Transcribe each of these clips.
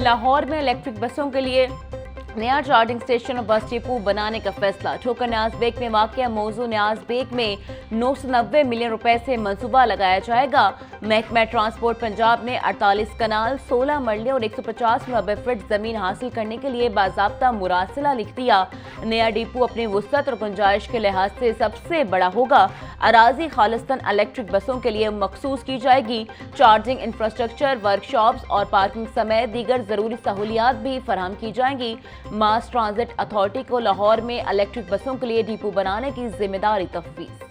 लाहौर में इलेक्ट्रिक बसों के लिए नया चार्जिंग स्टेशन और बस डिपो बनाने का फैसला। ठोकर न्याज बेग में वाक़या मौजू न्याज बेग में 990 मिलियन रुपए से मंसूबा लगाया जाएगा। महकमा ट्रांसपोर्ट पंजाब ने 48 कनाल, 16 मरले और 150 मुरब्बे फीट जमीन हासिल करने के लिए बाज़ाब्ता मुरासिला लिख दिया। नया डिपो अपनी वुसअत और गुंजाइश के लिहाज से सबसे बड़ा होगा। अराजी खालिस्तान इलेक्ट्रिक बसों के लिए मखसूस की जाएगी। चार्जिंग इंफ्रास्ट्रक्चर, वर्कशॉप्स और पार्किंग समेत दीगर जरूरी सहूलियात भी फराहम की जाएंगी। मास ट्रांजिट अथॉरिटी को लाहौर में इलेक्ट्रिक बसों के लिए डिपो बनाने की जिम्मेदारी तफवीज़।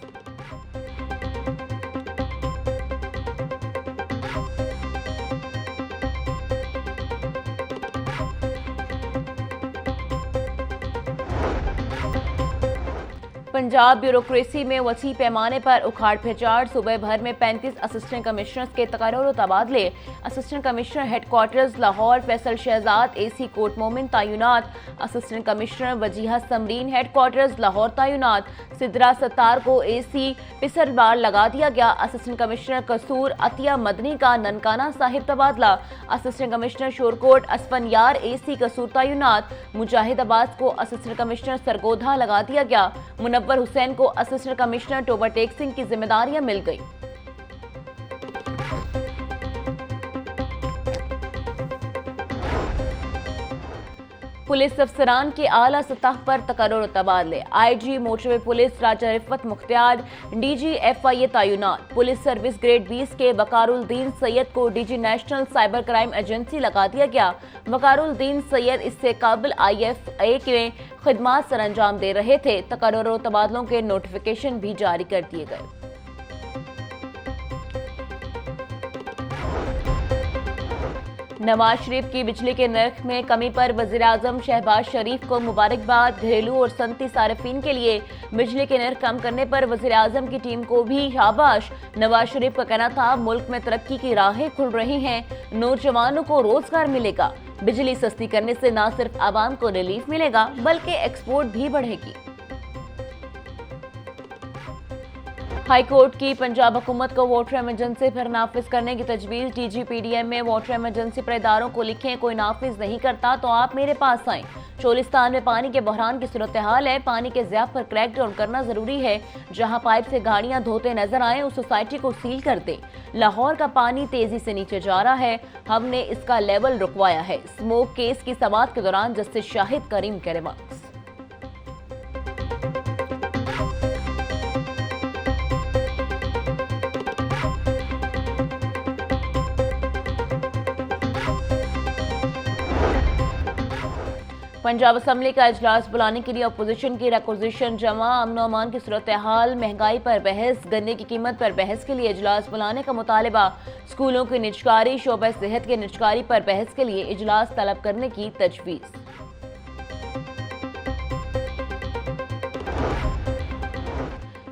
पंजाब ब्यूरोक्रेसी में वसी पैमाने पर उखाड़ फेंचाड़। सूबे भर में 35 असिस्टेंट कमिश्नर्स के तकर्रुर और तबादले। Assistant commissioner headquarters Lahore Faisal Shahzad AC Kot Momin तैनात। Assistant commissioner Wajiha Samreen headquarters Lahore तैनात। सिद्रा सत्तार को AC पिसरबार लगा दिया गया। असिस्टेंट कमिश्नर कसूर अतिया मदनी का ननकाना साहिब तबादला। असिस्टेंट कमिश्नर शोरकोट असफनयार AC कसूर तैनात। मुजाहिद अब्बास को असिस्टेंट कमिश्नर सरगोधा लगा दिया गया। मुनव्वर हुसैन को असिस्टेंट कमिश्नर टोबर टेक्सिंग की जिम्मेदारियां मिल गई। पुलिस अफसरान के आला सतह पर तकर्रुर तबादले। IG मोटरवे पुलिस राजा रिफत मुख्तियार DG FIA तैनात। पुलिस सर्विस ग्रेड 20 के वकारुद्दीन सैयद को DG national cyber crime agency लगा दिया गया। वकारुद्दीन सैयद इससे काबिल IFA के खिदमात सर अंजाम दे रहे थे। तकर्रुर तबादलों के नोटिफिकेशन भी जारी कर दिए गए। नवाज शरीफ की बिजली के नर्ख में कमी पर वज़ीर आज़म शहबाज शरीफ को मुबारकबाद। घरेलू और सनती सारिफीन के लिए बिजली के नर्ख कम करने पर वज़ीर आज़म की टीम को भी शाबाश। नवाज शरीफ का कहना था मुल्क में तरक्की की राहें खुल रही हैं, नौजवानों को रोजगार मिलेगा। बिजली सस्ती करने से न सिर्फ आवाम को रिलीफ मिलेगा बल्कि एक्सपोर्ट भी बढ़ेगी। हाई कोर्ट की पंजाब हुकूमत को वाटर इमरजेंसी फिर नाफिज करने की तजवीज़। DG-PDM में वाटर इमरजेंसी पर इदारों को लिखें, कोई नाफिज नहीं करता तो आप मेरे पास आएं। चोलिस्तान में पानी के बहरान की सूरत हाल है। पानी के ज़ियाब पर क्रैक डाउन करना जरूरी है। जहां पाइप से गाड़ियां धोते नजर आए उस सोसाइटी को सील कर दें। लाहौर का पानी तेजी से नीचे जा रहा है, हमने इसका लेवल रुकवाया है। स्मोक केस की समाअत के दौरान जस्टिस शाहिद करीम के रिमार्क्स। पंजाब असम्बली का इजलास बुलाने के लिए अपोजिशन की रिक्वेजिशन जमा। अमन और अमान की सूरत हाल, महंगाई पर बहस, गन्ने की कीमत पर बहस के लिए इजलास बुलाने का मुतालबा। स्कूलों की निजकारी, शोबा सेहत के निजकारी पर बहस के लिए इजलास तलब करने की तजवीज़।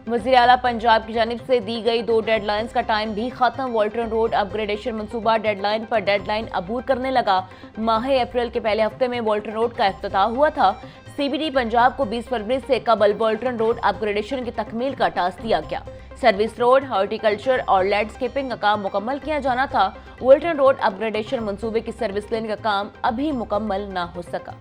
वज़ीर आला पंजाब की जानिब से दी गई 2 डेडलाइंस का टाइम भी खत्म। वॉल्टन रोड अपग्रेडेशन मंसूबा डेडलाइन पर डेडलाइन अबूर करने लगा। माह अप्रैल के पहले हफ्ते में वॉल्टन रोड का इफ्तिताह हुआ था। CBD पंजाब को 20 फरवरी से कबल वॉल्टन रोड अपग्रेडेशन की तकमील का टास्क दिया गया। सर्विस रोड, हॉर्टिकल्चर और लैंडस्केपिंग का काम मुकम्मल किया जाना था। वॉल्टन रोड अपग्रेडेशन मंसूबे की सर्विस लेन का काम अभी मुकम्मल न हो सका।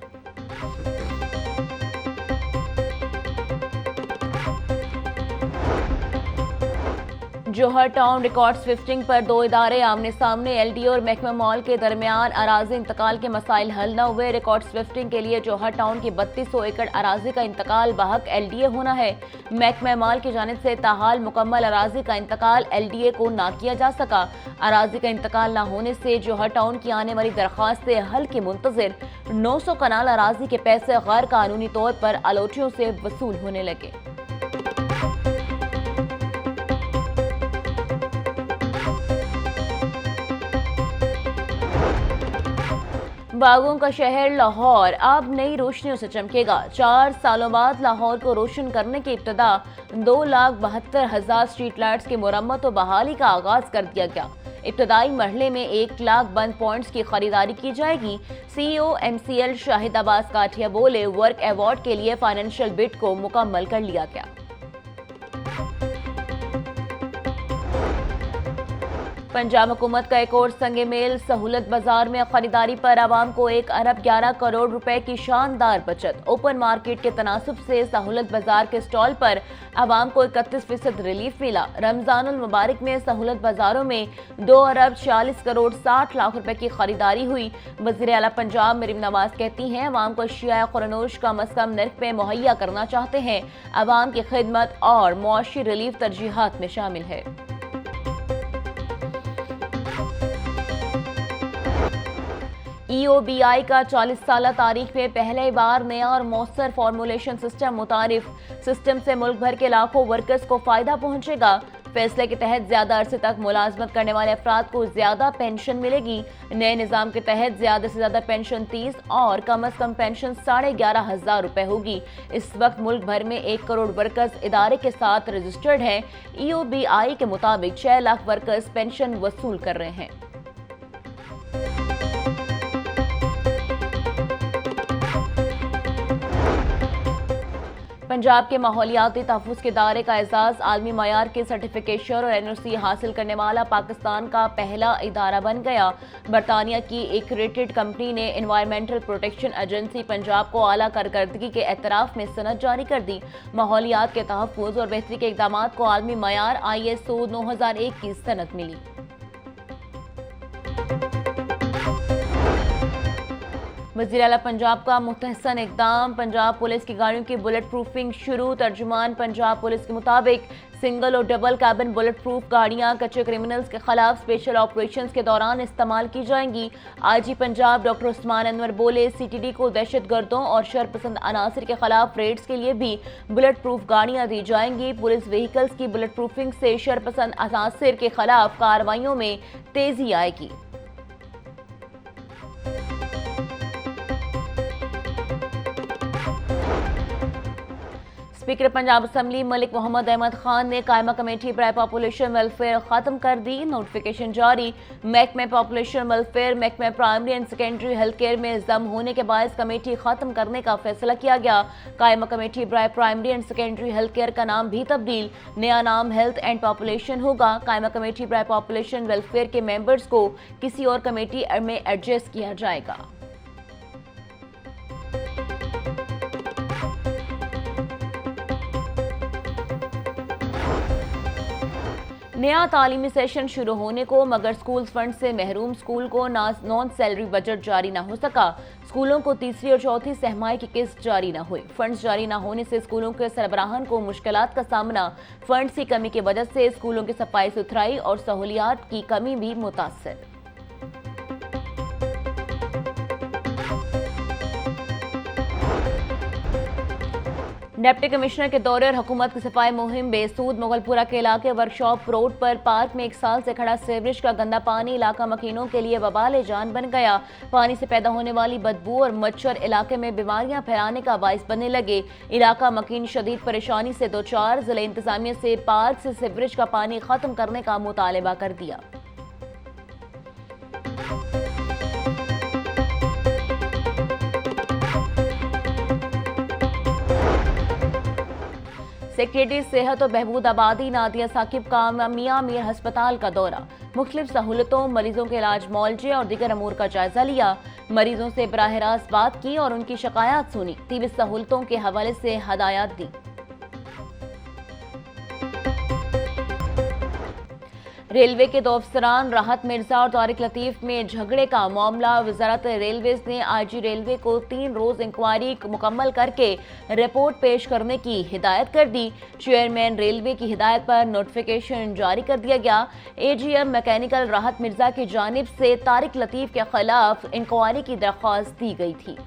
जौहर टाउन रिकॉर्ड स्विफ्टिंग पर 2 इदारे आमने सामने। LDA और महकमा मॉल के दरमियान अराजी इंतकाल के मसाइल हल न हुए। रिकॉर्ड स्विफ्टिंग के लिए जौहर टाउन की 3200 एकड़ अराजी का इंतकाल बहक LDA होना है। महकमा मॉल की जानिब से ताहाल मुकम्मल अराजी का इंतकाल LDA को ना किया जा सका। अराजी का इंतकाल न होने से जौहर टाउन की आने वाली दरख्वास्त हल के मुंतजिर 900 कनाल अराजी के पैसे गैर कानूनी तौर पर अलॉटियों से वसूल होने लगे। बागों का शहर लाहौर अब नई रोशनियों से चमकेगा। 4 सालों बाद लाहौर को रोशन करने की इब्तिदा। 2,72,000 स्ट्रीट लाइट्स की मुरम्मत और बहाली का आगाज कर दिया गया। इब्तदाई मरहले में 1 लाख बंद पॉइंट्स की खरीदारी की जाएगी। CEO MCL शाहिद अब्बास काठिया बोले, वर्क अवार्ड के लिए फाइनेंशियल बिड को मुकम्मल कर लिया गया। पंजाब हुकूमत का एक और संगे मेल, सहूलत बाजार में खरीदारी पर आवाम को 1 अरब 11 करोड़ रुपए की शानदार बचत। ओपन मार्केट के तनासुब से सहूलत बाजार के स्टॉल पर आवाम को 31% रिलीफ मिला। रमजानुल मुबारक में सहूलत बाजारों में 2 अरब 46 करोड़ 60 लाख रुपए की खरीदारी हुई। वज़ीर आला पंजाब मरीम नवाज कहती हैं, आवाम को अशिया खुरनोश कम अज कम नर्ख में मुहैया करना चाहते हैं। आवाम की खिदमत और मुआशी रिलीफ तरजीहात में शामिल है। EOBI का 40 साल तारीख में पहले बार नया और मौसर फॉर्मुलेशन सिस्टम मुतारिफ। सिस्टम से मुल्क भर के लाखों वर्कर्स को फायदा पहुंचेगा। फैसले के तहत ज्यादा अरसे तक मुलाजमत करने वाले अफराद को ज्यादा पेंशन मिलेगी। नए निजाम के तहत ज्यादा से ज्यादा पेंशन 30 और कम अज कम पेंशन 11,500 रुपए होगी। इस वक्त मुल्क भर में 1 करोड़ वर्कर्स इदारे के साथ रजिस्टर्ड हैं। EOBI के मुताबिक 6 लाख वर्कर्स पेंशन वसूल कर रहे हैं। पंजाब के माहौलियाती तहफ़्फ़ुज़ के दायरे का एजाज़ आलमी मयार के सर्टिफिकेशन और NOC हासिल करने वाला पाकिस्तान का पहला इदारा बन गया। बरतानिया की एक रेटेड कंपनी ने एनवायरमेंटल प्रोटेक्शन एजेंसी पंजाब को आला कारकर्दगी के एतराफ़ में सनद जारी कर दी। माहौलियात के तहफ़्फ़ुज़ और बेहतरी के इक़दाम को आलमी मयार ISO 9001 की सनद मिली। वज़ीर आला पंजाब का मुतहसन इक़दाम, पंजाब पुलिस की गाड़ियों की बुलेट प्रूफिंग शुरू। तर्जुमान पंजाब पुलिस के मुताबिक सिंगल और डबल कैबिन बुलेट प्रूफ गाड़ियां कच्चे क्रिमिनल्स के खिलाफ स्पेशल ऑपरेशंस के दौरान इस्तेमाल की जाएंगी। IG पंजाब डॉक्टर उस्मान अनवर बोले, CTD को दहशतगर्दों और शरपसंद अनासर के खिलाफ रेड्स के लिए भी बुलेट प्रूफ गाड़ियां दी जाएंगी। पुलिस व्हीकल्स की बुलेट प्रूफिंग से शरपसंद अनासर के खिलाफ कार्रवाइयों में तेजी आएगी। स्पीकर पंजाब असम्बली मलिक मोहम्मद अहमद खान ने कायमा कमेटी बराए पॉपुलेशन वेलफेयर खत्म कर दी। नोटिफिकेशन जारी। महकमे पॉपुलेशन वेलफेयर महकमे primary and secondary health care में जम होने के बायस कमेटी खत्म करने का फैसला किया गया। कायमा कमेटी बराए primary and secondary health care का नाम भी तब्दील, नया नाम हेल्थ एंड पॉपुलेशन होगा। कायमा कमेटी बराए पॉपुलेशन वेलफेयर के मेंबर्स को किसी और कमेटी में एडजस्ट किया जाएगा। नया तालीमी सेशन शुरू होने को मगर स्कूल फंड से महरूम स्कूल को नॉन सैलरी बजट जारी न हो सका। स्कूलों को तीसरी और चौथी सहमाई की किस्त जारी न हुई। फंड्स जारी न होने से स्कूलों के सरबराहान को मुश्किलात का सामना। फंड्स की कमी की वजह से स्कूलों की सफाई सुथराई और सहूलियात की कमी भी मुतासर। डिप्टी कमिश्नर के दौरे और हुकूमत की सफाई मुहिम बेसूद। मुगलपुरा के इलाके वर्कशॉप रोड पर पार्क में 1 साल से खड़ा सीवरेज का गंदा पानी इलाका मकीनों के लिए वबाल जान बन गया। पानी से पैदा होने वाली बदबू और मच्छर इलाके में बीमारियां फैलाने का बाइस बनने लगे। इलाका मकीन शदीद परेशानी से दो चार। जिला इंतजामिया से पार्क से सीवरेज का पानी खत्म करने का मुतालबा कर दिया। सेक्रेटरी सेहत और बहबूद आबादी नादिया साकिब का मियां मीर हस्पताल का दौरा। मुख्तलिफ सहूलतों, मरीजों के इलाज, मौलजे और दीगर अमूर का जायजा लिया। मरीजों से बराह रास्त बात की और उनकी शिकायत सुनी। तिबी सहूलतों के हवाले से हदायत दी। रेलवे के दो अफसरान राहत मिर्जा और तारिक लतीफ में झगड़े का मामला। वजारत रेलवेज ने IG रेलवे को 3 रोज इंक्वायरी मुकम्मल करके रिपोर्ट पेश करने की हिदायत कर दी। चेयरमैन रेलवे की हिदायत पर नोटिफिकेशन जारी कर दिया गया। AGM मैकेनिकल राहत मिर्जा की जानिब से तारिक लतीफ के खिलाफ इंक्वायरी की दरख्वास्त दी गई थी।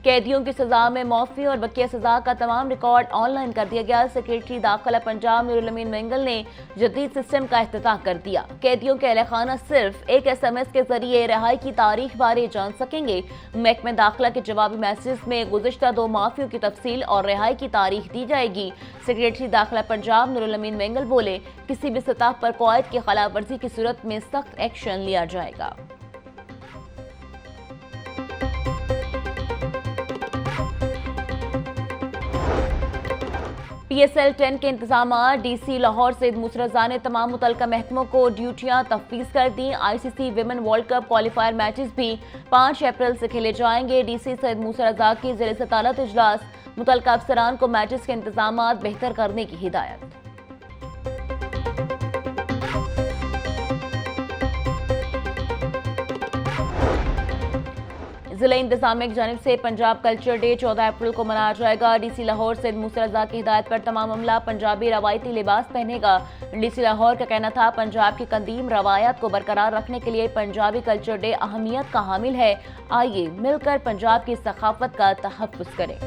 कैदियों की सजा में माफी और बकिया सजा का तमाम रिकॉर्ड ऑनलाइन कर दिया गया। सेक्रेटरी दाखिला पंजाब नूरुल अमीन मेंगल ने जदीद सिस्टम का इफ्तिताह कर दिया। कैदियों के अहलखाना सिर्फ एक SMS के जरिए रिहाई की तारीख बारे जान सकेंगे। महकमे दाखिला के जवाबी मैसेज में गुज़िश्ता 2 माफियों की तफसील और रिहाई की तारीख दी जाएगी। सेक्रेटरी दाखिला पंजाब नूरुल अमीन मेंगल बोले, किसी भी सतह पर कवायद की खिलाफ वर्जी की सूरत में सख्त एक्शन लिया जाएगा। PSL 10 के इंतजाम DC लाहौर सैयद मूसा रजा ने तमाम मुतल्लिका महकमों को ड्यूटियां तफवीज़ कर दी। ICC women world cup qualifier matches भी 5 अप्रैल से खेले जाएंगे। DC सैयद मूसा रजा की ज़ेर सदारत इजलास, मुतल्लिका अफसरान को मैचेस के इंतजाम बेहतर करने की हिदायत। जिला इंतजामिया की जानिब से पंजाब कल्चर डे 14 अप्रैल को मनाया जाएगा। DC लाहौर सैयद मूसा रजा की हिदायत पर तमाम अमला पंजाबी रवायती लिबास पहनेगा। DC लाहौर का कहना था, पंजाब की कदीम रवायत को बरकरार रखने के लिए पंजाबी कल्चर डे अहमियत का हामिल है। आइए मिलकर पंजाब की सखाफत का तहफ़्फ़ुज़ करें।